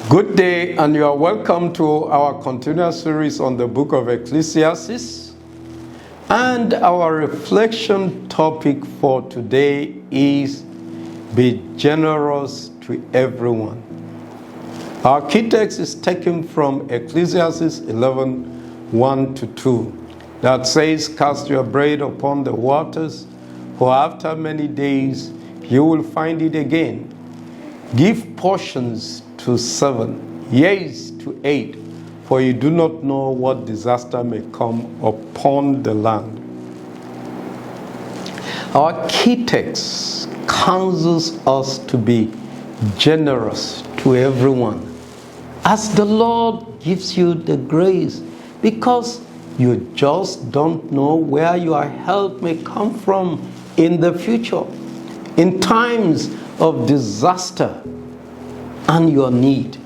Good day, and you are welcome to our continuous series on the book of Ecclesiastes. And our reflection topic for today is be generous to everyone. Our key text is taken from Ecclesiastes 11:1-2, that says, "Cast your bread upon the waters, for after many days you will find it again. Give portions to 7, yea, to 8, for you do not know what disaster may come upon the land." Our key text counsels us to be generous to everyone as the Lord gives you the grace, because you just don't know where your help may come from in the future, in times of disaster and your need.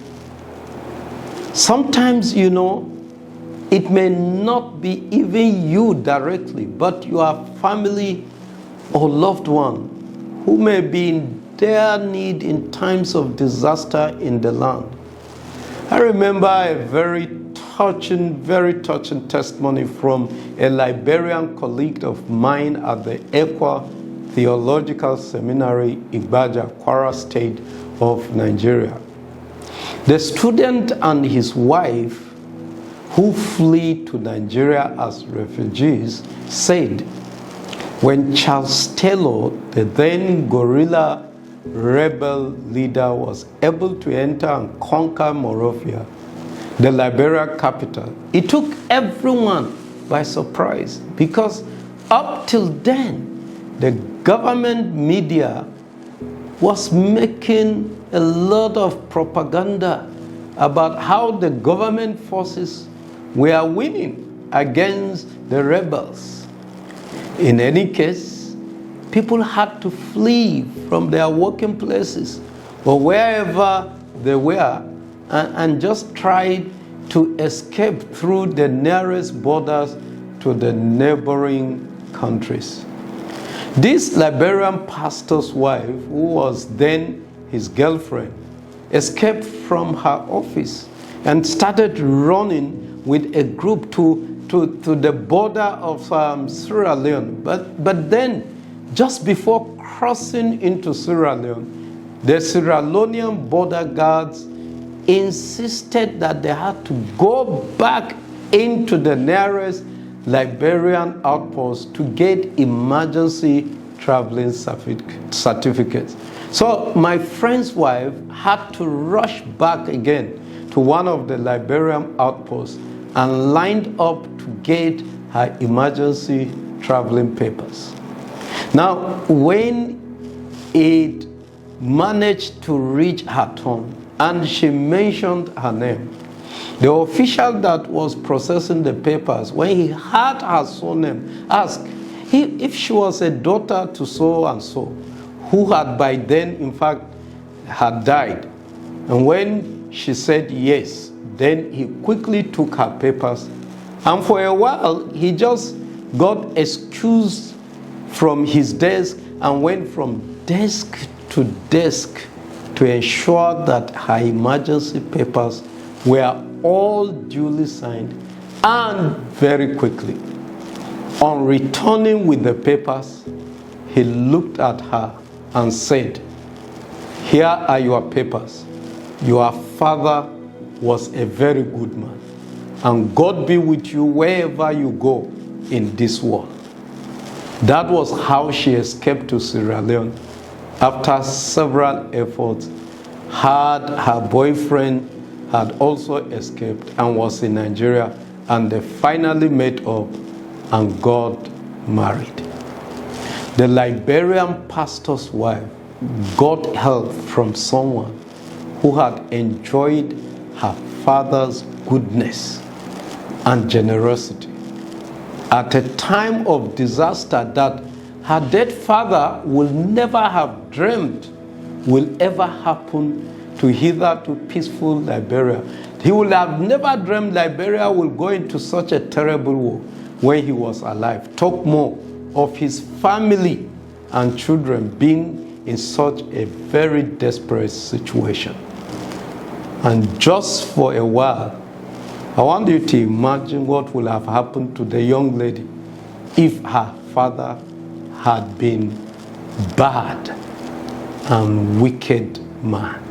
Sometimes, it may not be even you directly, but your family or loved one who may be in their need in times of disaster in the land. I remember a very touching testimony from a Liberian colleague of mine at the Ekwa Theological Seminary, Igbaja, Kwara State of Nigeria. The student and his wife, who fled to Nigeria as refugees, said when Charles Taylor, the then guerrilla rebel leader, was able to enter and conquer Monrovia, the Liberia capital, it took everyone by surprise, because up till then, the government media was making a lot of propaganda about how the government forces were winning against the rebels. In any case, people had to flee from their working places or wherever they were and just try to escape through the nearest borders to the neighboring countries. This Liberian pastor's wife, who was then his girlfriend, escaped from her office and started running with a group to the border of Sierra Leone. But then, just before crossing into Sierra Leone, the Sierra Leonean border guards insisted that they had to go back into the nearest Liberian outpost to get emergency traveling certificates. So my friend's wife had to rush back again to one of the Liberian outposts and lined up to get her emergency traveling papers. Now, when it managed to reach her turn and she mentioned her name, the official that was processing the papers, when he heard her surname, asked if she was a daughter to so and so, who had by then, in fact, had died. And when she said yes, then he quickly took her papers. And for a while, he just got excused from his desk and went from desk to desk to ensure that her emergency papers were all duly signed, and very quickly. On returning with the papers, he looked at her and said, "Here are your papers. Your father was a very good man, and God be with you wherever you go in this world." That was how she escaped to Sierra Leone after several efforts. Her boyfriend had also escaped and was in Nigeria, and they finally met up and got married. The Liberian pastor's wife got help from someone who had enjoyed her father's goodness and generosity at a time of disaster that her dead father will never have dreamed will ever happen to hitherto peaceful Liberia. He would have never dreamed Liberia will go into such a terrible war when he was alive. Talk more of his family and children being in such a very desperate situation. And just for a while, I want you to imagine what would have happened to the young lady if her father had been bad and wicked man.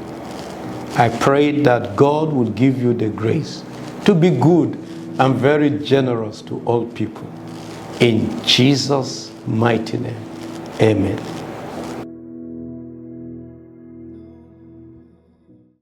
I pray that God will give you the grace to be good and very generous to all people. In Jesus' mighty name, amen.